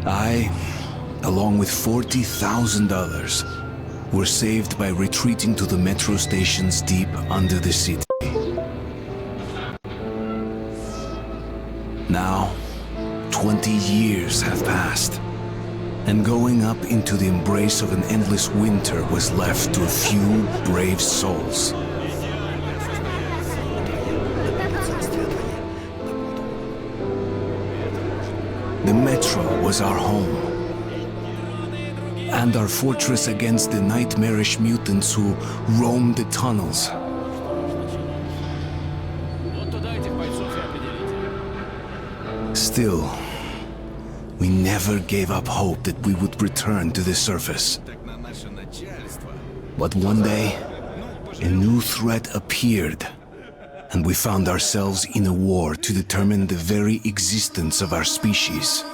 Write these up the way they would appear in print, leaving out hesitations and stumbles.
I, along with 40,000 others, were saved by retreating to the metro stations deep under the city. Now, 20 years have passed, and going up into the embrace of an endless winter was left to a few brave souls. The metro was our home, and our fortress against the nightmarish mutants who roamed the tunnels. Still, we never gave up hope that we would return to the surface. But one day, a new threat appeared, and we found ourselves in a war to determine the very existence of our species.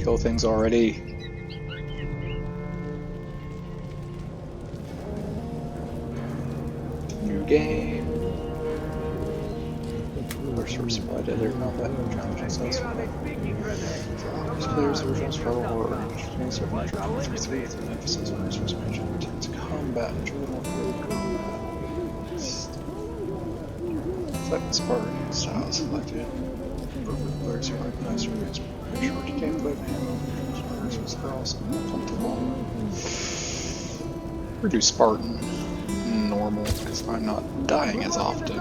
Kill things already. New game. Resource supply desert, not that challenging size. Players' original struggle or emphasis on resource management to combat select Spartan style selected. Players who recognize short gameplay managers are also comfortable. Or do Spartan normal because I'm not dying as often.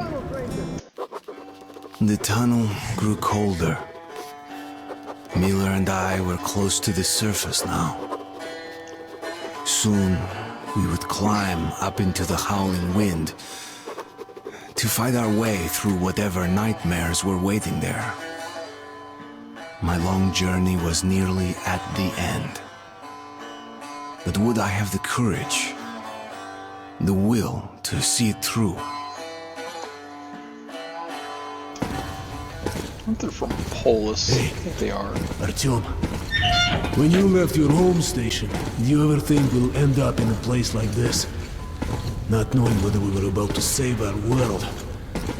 The tunnel grew colder. Miller and I were close to the surface now. Soon, we would climb up into the howling wind to fight our way through whatever nightmares were waiting there. My long journey was nearly at the end. But would I have the courage, the will to see it through? I think they're from Polis. Hey, I think they are. Artyom, when you left your home station, did you ever think we'll end up in a place like this? Not knowing whether we were about to save our world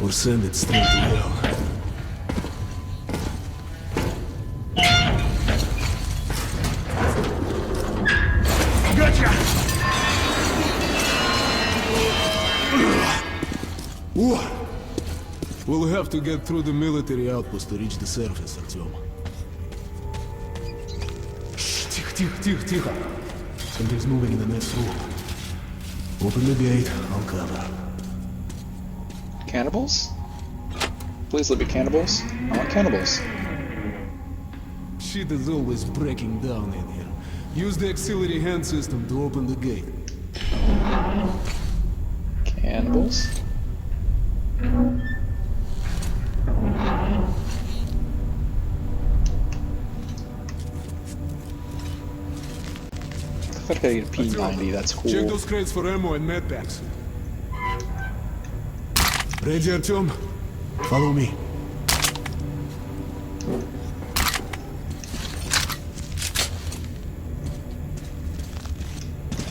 or send it straight to hell. We'll have to get through the military outpost to reach the surface, Artyom. Shh, тихо. Something's moving in the next room. Open the gate, I'll cover. Cannibals? Please let me cannibals. I want cannibals. Shit is always breaking down in here. Use the auxiliary hand system to open the gate. Cannibals? I think I need a P90, that's cool. Check those crates for ammo and med packs. Ready, Artyom? Follow me.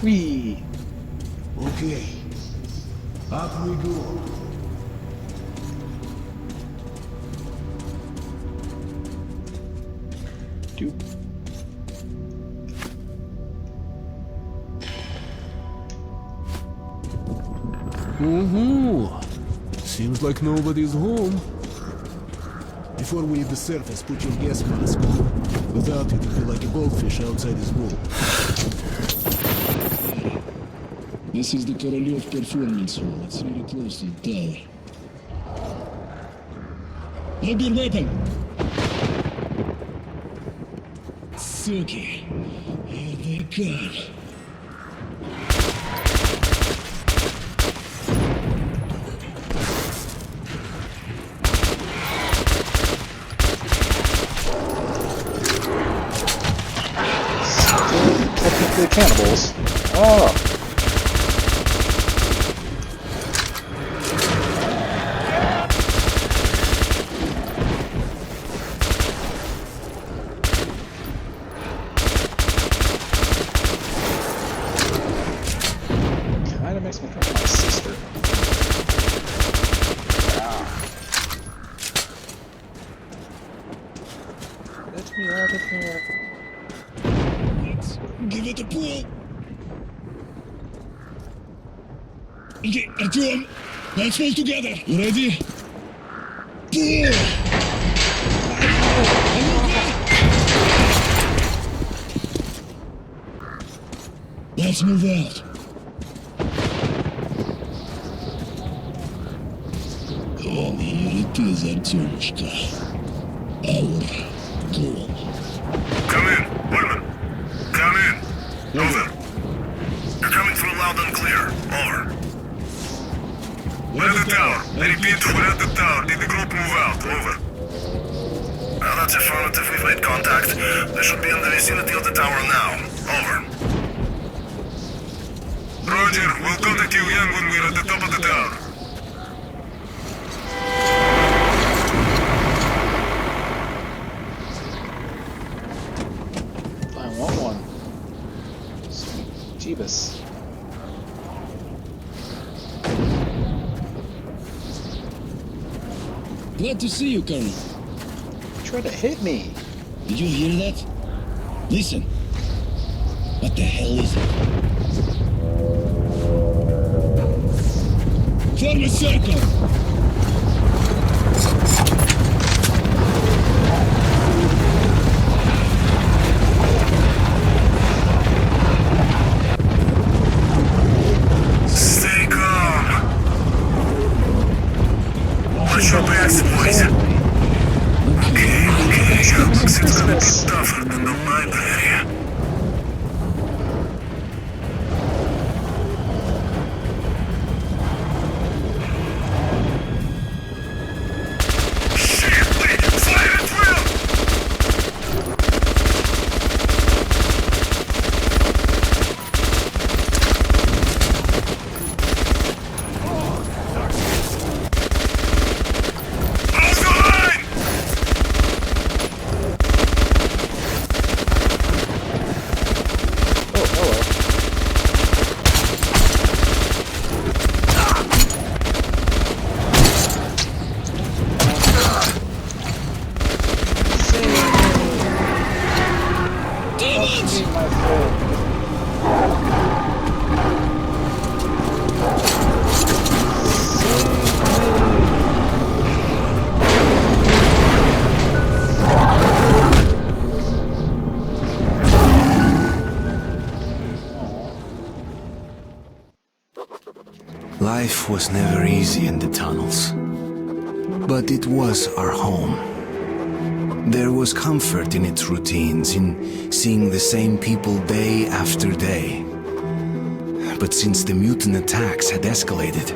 Whee! Okay. Up we go. Dude. Seems like nobody's home. Before we leave the surface, put your gas mask on. Without it, you'll be like a goldfish outside his bowl. This is the Korolev Performance Hall. It's really close to the tower. Hold your weapon! Suki, here they come. The cannibals. Oh! Kinda makes me think of my sister. Let me out of here. Give it a pull. Okay, Artyom, let's pull together. You ready? Pull! Let's move out. And here it is, Artyomушka. Our goal. Come in, Woodman. Come in. Over. You're coming through loud and clear. Over. We're at the tower. I repeat, we're at the tower. Did the group move out? Over. Well, that's affirmative. We've made contact. They should be in the vicinity of the tower now. Over. Roger. We'll contact you again when we're at the top of the tower. I want one. Sweet Jeebus. Glad to see you, Colonel. You tried to hit me. Did you hear that? Listen. What the hell is it? Form a circle! Stay calm. Watch your backs, boys. Okay. Looks it's gonna be tougher than the library. Shit! Wait! Fire at will! Hold the line! Oh, hello. Demons! Be my friend. Life was never easy in the tunnels, but it was our home. There was comfort in its routines, in seeing the same people day after day. But since the mutant attacks had escalated,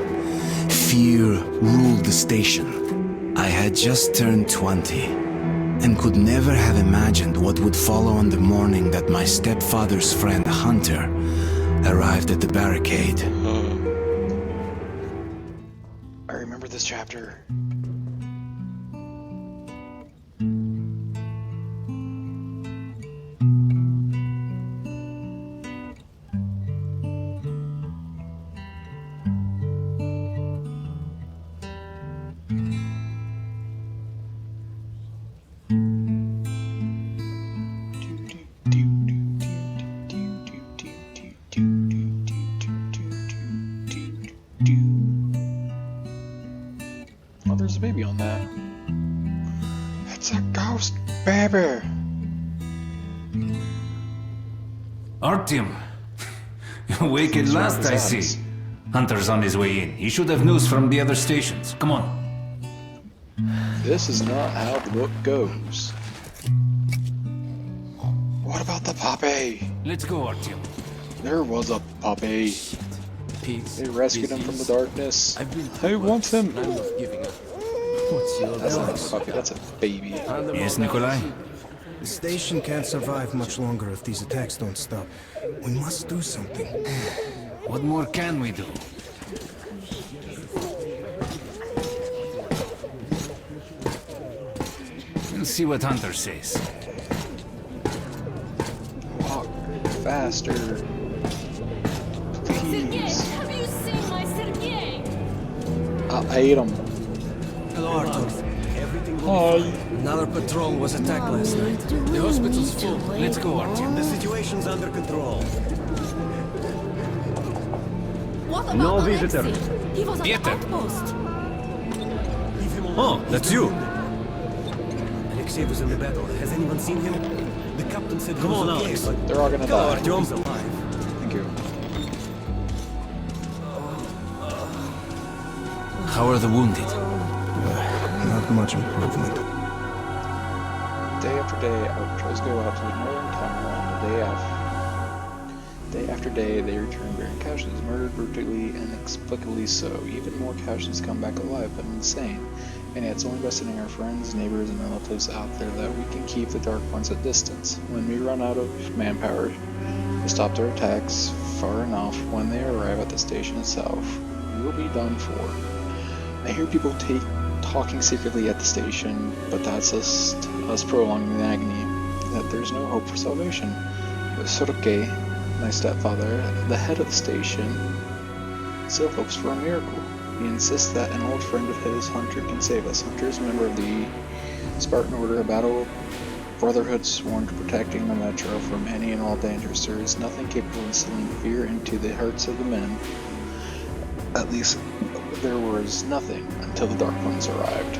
fear ruled the station. I had just turned 20 and could never have imagined what would follow on the morning that my stepfather's friend Hunter arrived at the barricade. I remember this chapter. Oh, there's a baby on that. It's a ghost baby. Artyom, awake at last, I see. Hunter's on his way in. He should have news from the other stations. Come on. This is not how the book goes. What about the puppy? Let's go, Artyom. There was a puppy. Pigs, They rescued him from the disease. darkness. I've been Who wants him? I'm not giving up. What's your That's not a advice? puppy, that's a baby. Yes, Nikolai? The station can't survive much longer if these attacks don't stop. We must do something. What more can we do? We'll see what Hunter says. Walk faster. Sergei, Please. have you seen my Sergei? I ate him. Hello, Arthur. Everything Hi. Another patrol was attacked last night. The hospital's full. Let's go, Artyom. The situation's under control. What about No Alexei? visitor. He was at the Peter. outpost. Oh, that's you. Alexei was in the battle. Has anyone seen him? The captain said come on, Alex. They're all gonna Go, die. Artyom. He's alive. Thank you. How are the wounded? Not much improvement. Day after day, our patrols go out to the northern tunnel, and day after day, they return bearing casualties, murdered brutally and inexplicably so. Even more casualties come back alive, but insane. And yet it's only by sending our friends, neighbors, and relatives out there that we can keep the Dark Ones at distance. When we run out of manpower to stop their attacks far enough, when they arrive at the station itself, we will be done for. I hear people talking secretly at the station, but that's us prolonging the agony, that there's no hope for salvation. But Sergei, my stepfather, the head of the station, still hopes for a miracle. He insists that an old friend of his, Hunter, can save us. Hunter is a member of the Spartan Order, a battle brotherhood sworn to protecting the Metro from any and all dangers. There is nothing capable of instilling fear into the hearts of the men. At least, there was nothing until the Dark Ones arrived.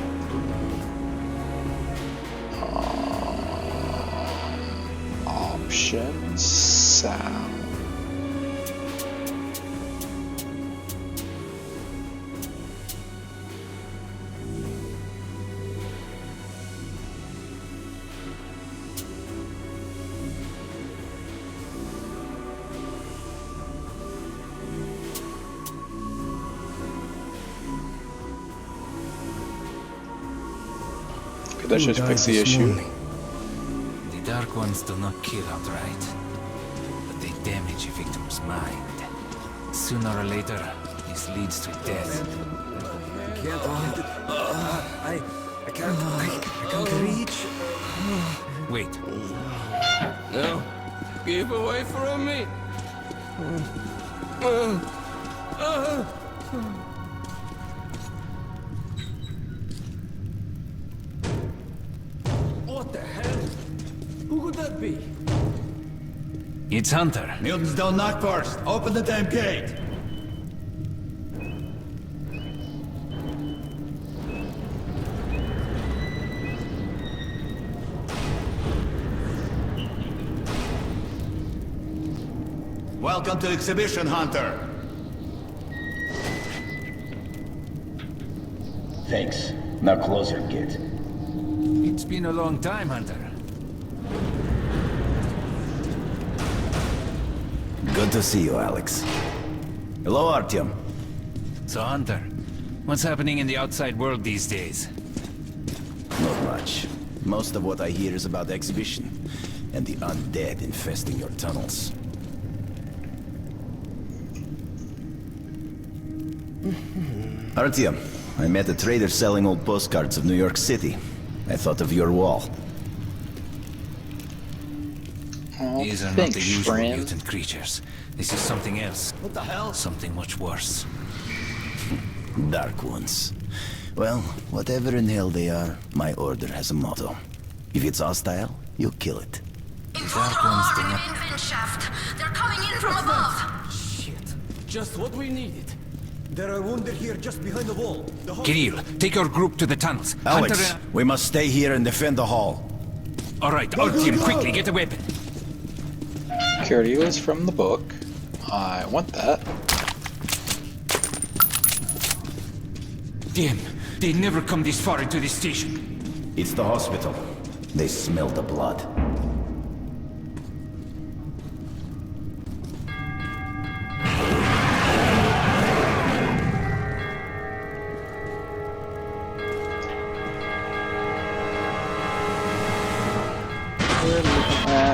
Option sound. That should fix the issue. The Dark Ones do not kill outright, but they damage a victim's mind. Sooner or later, this leads to death. I can't reach. Wait, No, keep away from me. What the hell? Who could that be? it's Hunter. Mutants don't knock first. Open the damn gate. Welcome to Exhibition, Hunter. Thanks. Now closer, kid. It's been a long time, Hunter. Good to see you, Alex. Hello, Artyom. So, Hunter, what's happening in the outside world these days? Not much. Most of what I hear is about the exhibition and the undead infesting your tunnels. Artyom, I met a trader selling old postcards of New York City. I thought of your wall. Oh, These are not thanks, the usual friend. mutant creatures. This is something else. What the hell? Something much worse. Dark ones. Well, whatever in hell they are, my order has a motto. If it's hostile, you kill it. Dark ones do not... Vent shaft. They're coming in from above. Shit. Just what we needed. There are wounded here just behind the wall. The Kirill, take your group to the tunnels. Alex, Hunter, we must stay here and defend the hall. all right, Artyom, quickly, get a weapon. Security was from the book. I want that. Damn, they never come this far into the station. It's the hospital. They smell the blood.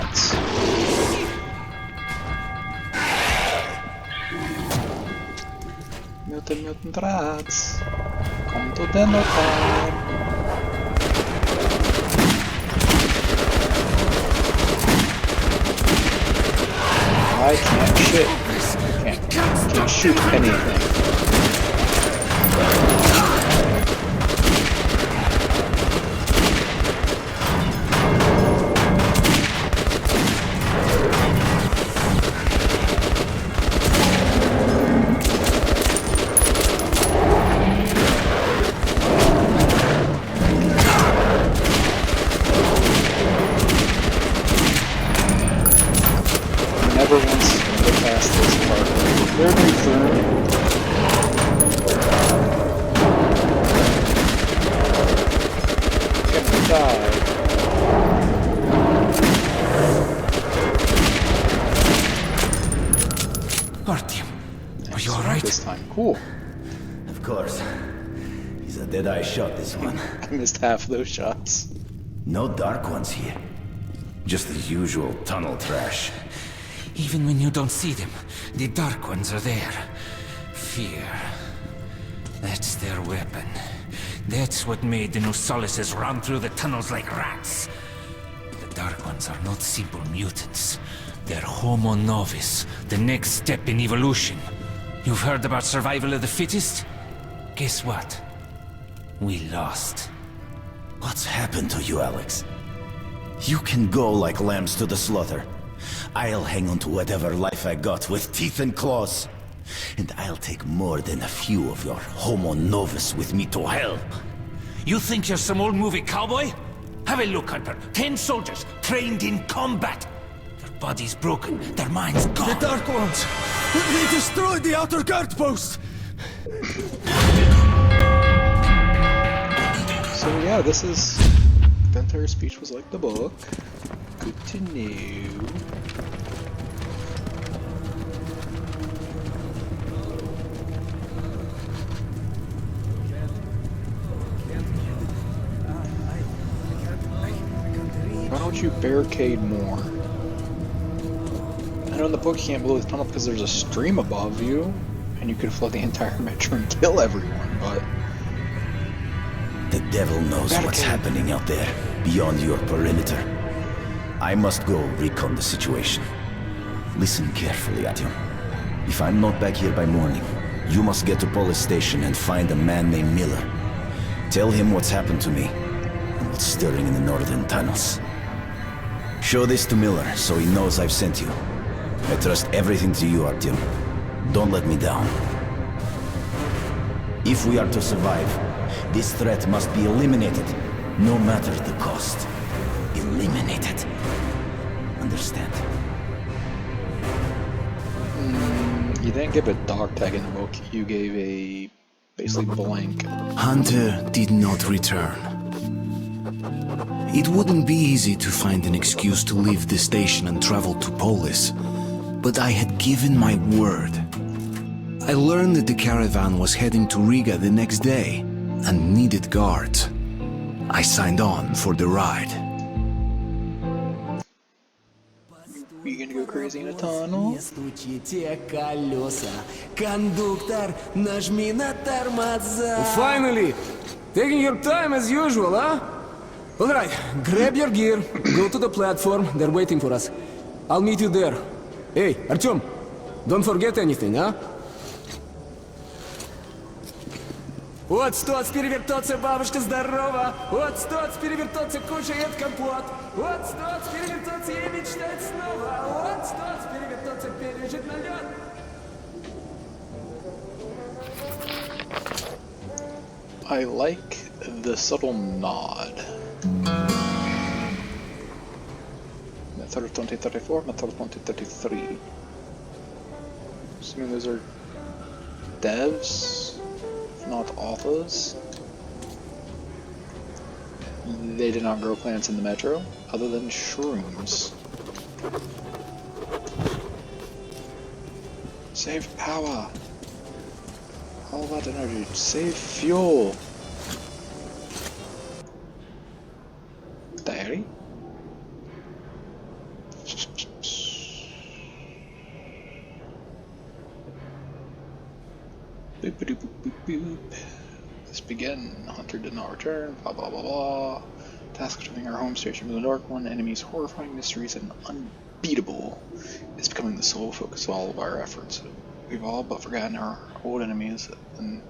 rats. Mutant rats. Come to demo time. I can't shit. Can't shoot anything. Never once get past this part. They're confirmed. Gonna die. Artyom, are you alright? This time, cool. Of course. He's a dead-eye shot, this one. I missed half of those shots. No Dark Ones here. Just the usual tunnel trash. Even when you don't see them, the Dark Ones are there. Fear. That's their weapon. That's what made the Nosalises run through the tunnels like rats. The Dark Ones are not simple mutants. They're Homo Novus, the next step in evolution. You've heard about survival of the fittest? Guess what? We lost. What's happened to you, Alex? You can go like lambs to the slaughter. I'll hang on to whatever life I got with teeth and claws. And I'll take more than a few of your Homo Novus with me to hell. You think you're some old movie cowboy? Have a look, Hunter. 10 soldiers, trained in combat. Their bodies broken, their minds gone. The Dark Ones! They destroyed the outer guard post! So yeah, this is... The entire speech was like the book. Good to know. Why don't you barricade more? I know in the book you can't blow the tunnel because there's a stream above you, and you could flood the entire metro and kill everyone, but... The devil knows what's happening out there, beyond your perimeter. I must go recon the situation. Listen carefully, Artyom. If I'm not back here by morning, you must get to police station and find a man named Miller. Tell him what's happened to me, and what's stirring in the northern tunnels. Show this to Miller, so he knows I've sent you. I trust everything to you, Artyom. Don't let me down. If we are to survive, this threat must be eliminated, no matter the cost. Eliminated. Understand? You didn't give a dog tag in the book, you gave a... basically blank. Hunter did not return. It wouldn't be easy to find an excuse to leave the station and travel to Polis, but I had given my word. I learned that the caravan was heading to Riga the next day and needed guards. I signed on for the ride. You gonna go crazy in a tunnel? Finally! Taking your time as usual, huh? Alright, grab your gear, go to the platform, they're waiting for us. I'll meet you there. Hey, Artyom, don't forget anything, huh? Вот стоц перевертаться, бабушка здорова. Вот стоц перевертаться, кушает компот. Вот стоц перевертаться и мечтать снова. Вот стоц перевертаться, пережить налет. I like the subtle nod. Method of 2034, method of 2033. Assuming those are devs, if not authors. They did not grow plants in the metro, other than shrooms. Save power! All that energy, save fuel! Diary? begin. Hunter did not return. Blah blah blah blah. Task of turning our home station from the Dark One. Enemies, horrifying mysteries, and unbeatable is becoming the sole focus of all of our efforts. We've all but forgotten our old enemies, the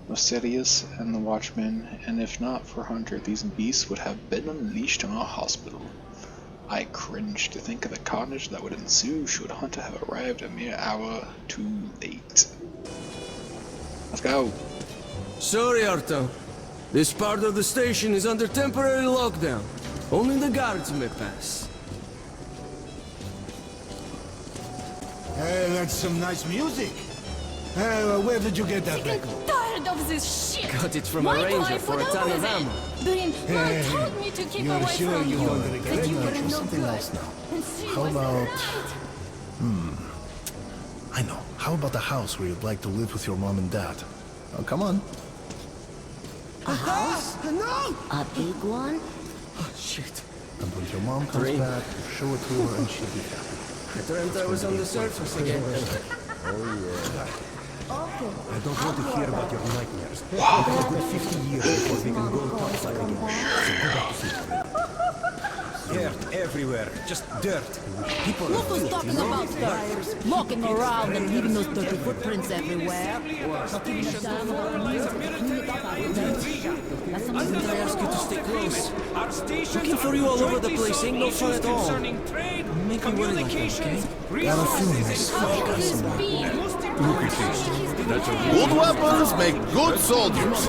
Nosterius and the Watchmen, and if not for Hunter, these beasts would have been unleashed on a hospital. I cringe to think of the carnage that would ensue should Hunter have arrived a mere hour too late. Let's go. Sorry, Arto. This part of the station is under temporary lockdown. Only the guards may pass. Hey, that's some nice music. Hey, where did you get that record? Tired of this shit. Got it from a ranger for a ton of ammo. Brin, told me to keep You're away sure from you you. wanted to get That you that were record? no Something good. else now. And see How what's about... right. I know. How about the house where you'd like to live with your mom and dad? Oh, come on. A house? No! A big one? Oh, shit. And when your mom comes Dream. back, show it to her and she'll be happy. I dreamt I was on the surface again. I don't want to hear about your nightmares. It's a good 50 years before we can go topside again. So go back to sleep. Dirt everywhere. Just dirt. People Look are who's filthy, talking about dirt. Walking around and leaving those dirty footprints everywhere. Not even a damn clean it up after them. That's I'm something gonna ask you to stay close. Looking for you all over the place ain't no fun at all. Make me worry like that, okay? Got a feeling this. How could this be? Good weapons make good soldiers.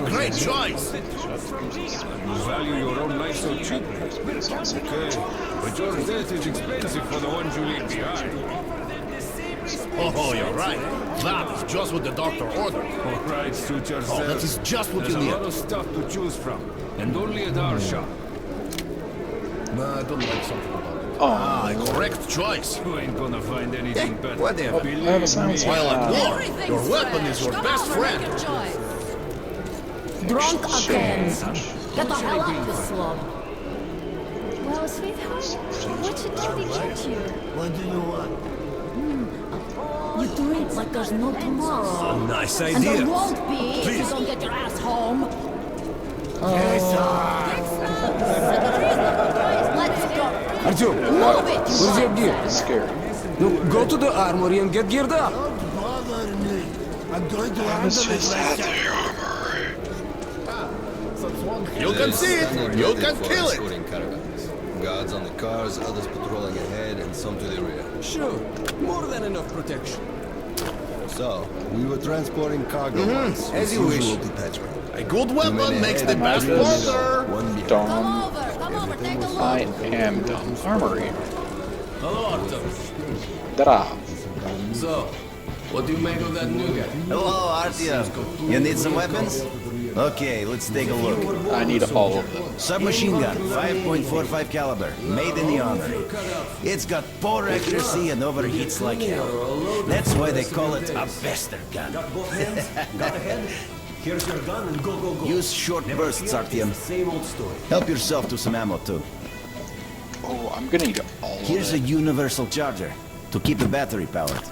Great choice. You value your own life so cheaply. Okay, but your death is expensive for the ones you leave behind. Oh, you're right. That is just what the doctor ordered. All right, suit yourself. Oh, that is just what There's you a need. lot of stuff to choose from, and only at our shop. Nah, I don't like something about it. Correct choice. You ain't gonna find anything better. Whatever. Believe I have a silence. me. While at war, Everything's your weapon is your fresh. best Come over, friend. make your choice. Drunk again. Get the hell out of this slum. Well, sweetheart, what should Daddy get you? What do you want? You drink like there's no tomorrow. A nice And idea. there won't be if you don't get your ass home. Let's go. Artyom, Move it, you where's your gear? Scary. No, go to the armory and get geared up. Don't bother me. I'm going to handle it myself. You can see it. You can kill it. Escorting caravans. Guards on the cars, others patrolling ahead, and some to the rear. Sure, more than enough protection. So, we were transporting cargo once. as you wish. Detachment. A good weapon makes the best partner. One behind. Dumb. Come over, take a look. I am dumb. Armory. Hello, Artyom. Da. So, what do you make of that new guy? Hello, Artyom. You need some weapons? Okay, let's take a look. I need all of them. Submachine gun, 5.45 caliber, made in the armory. It's got poor accuracy and overheats like hell. That's why they call it a bastard gun. Got both hands? Got a head? Here's your gun and go, go, go. Use short Never bursts, fear, Artyom. it's the same old story. Help yourself to some ammo too. Oh, I'm gonna need all of Here's a it. universal charger to keep the battery powered.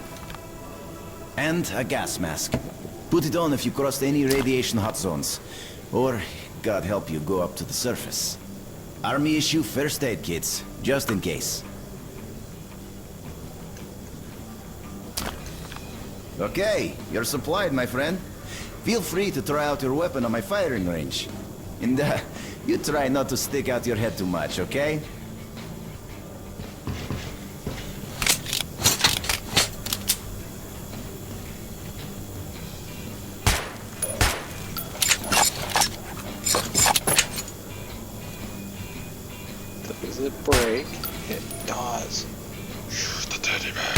And a gas mask. Put it on if you crossed any radiation hot zones. Or, God help you, go up to the surface. Army issue first aid kits, just in case. Okay, you're supplied, my friend. Feel free to try out your weapon on my firing range. And you try not to stick out your head too much, okay? Does it break? It does. Shoot the teddy bear.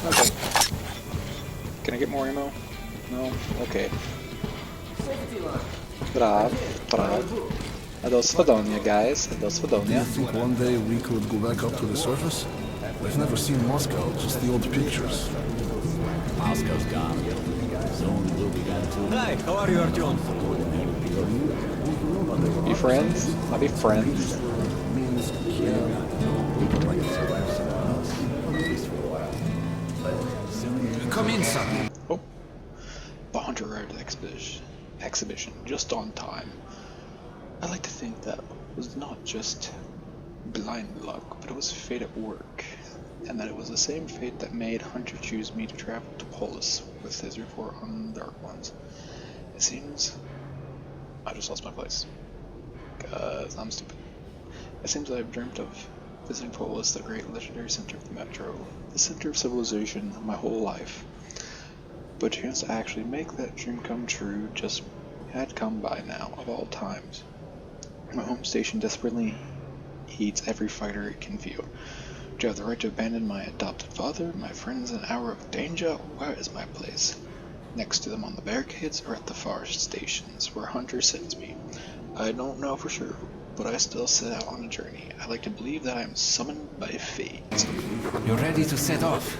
Okay. Can I get more ammo? No? Okay. Brav. Do swidonia, guys. Do Do you swidonia. think one day we could go back up to the surface? I've never seen Moscow, just the old pictures. Moscow's gone. Zone will be gone too. Hi, how are you, Artyom? Be friends? I'll be friends. Come in, son. Oh. The hunter arrived at the exhibition just on time. I like to think that was not just blind luck, but it was fate at work, and that it was the same fate that made Hunter choose me to travel to Polis with his report on Dark Ones. It seems I just lost my place, because I'm stupid. It seems that I've dreamt of visiting Polis, the great legendary center of the Metro, the center of civilization, my whole life. But a chance to actually make that dream come true just had come by now, of all times. My home station desperately needs every fighter it can field. Do I have the right to abandon my adopted father, my friends in an hour of danger? Where is my place? Next to them on the barricades, or at the far stations where Hunter sends me? I don't know for sure, but I still set out on a journey. I like to believe that I am summoned by fate. You're ready to set off?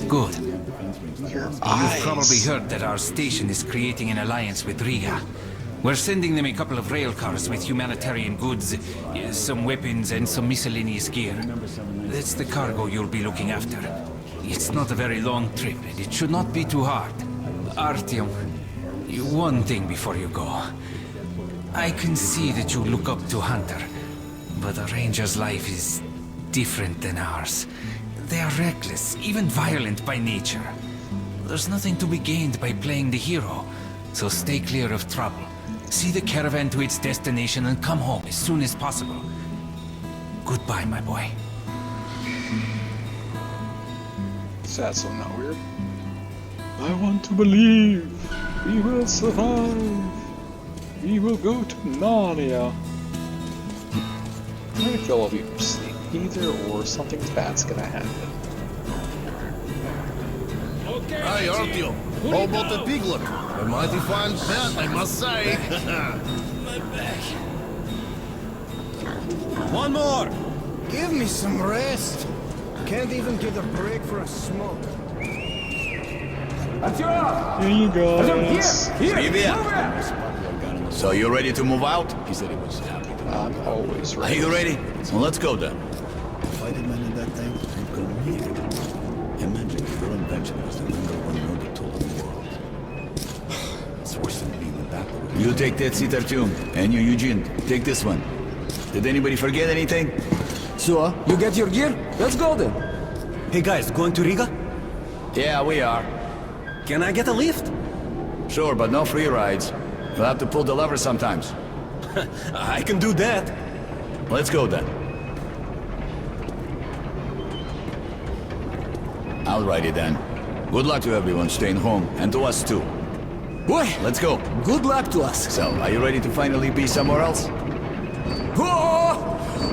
Good. You've probably heard that our station is creating an alliance with Riga. We're sending them a couple of rail cars with humanitarian goods, some weapons and some miscellaneous gear. That's the cargo you'll be looking after. It's not a very long trip, and it should not be too hard. Artyom, one thing before you go. I can see that you look up to Hunter, but a ranger's life is different than ours. They are reckless, even violent by nature. There's nothing to be gained by playing the hero, so stay clear of trouble. See the caravan to its destination and come home as soon as possible. Goodbye, my boy. Is that so not weird? I want to believe we will survive. We will go to Narnia. I'm gonna kill all of you for sleep either, or something bad's gonna happen. Hi, Artyom. How about the piglet? A mighty fine pet, I must say. My back. One more! Give me some rest. Can't even get a break for a smoke. Here you go. So you ready to move out? He said he was happy. I'm always ready. Are you ready? Well, let's go then. If I did man in that thing, I'd go weird. Imagine if your invention was the #1 robot tool in the world. It's worse than being the back. You take that seat, Artyom, and you, Eugene, take this one. Did anybody forget anything? So, you get your gear? Let's go then. Hey guys, going to Riga? Yeah, we are. Can I get a lift? Sure, but no free rides. You'll have to pull the lever sometimes. I can do that. Let's go then. Alrighty then. Good luck to everyone staying home, and to us too. Boy, let's go. Good luck to us. So, are you ready to finally be somewhere else? Oh,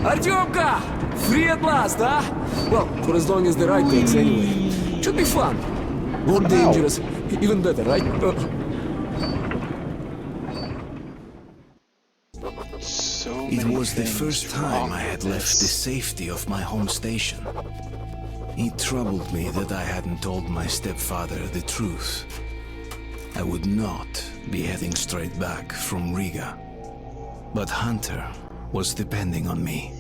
Artyomka! Free at last, huh? Well, for as long as the ride takes anyway. Should be fun. More dangerous. Even better, right? It was the first time I had left the safety of my home station. It troubled me that I hadn't told my stepfather the truth. I would not be heading straight back from Riga. But Hunter was depending on me.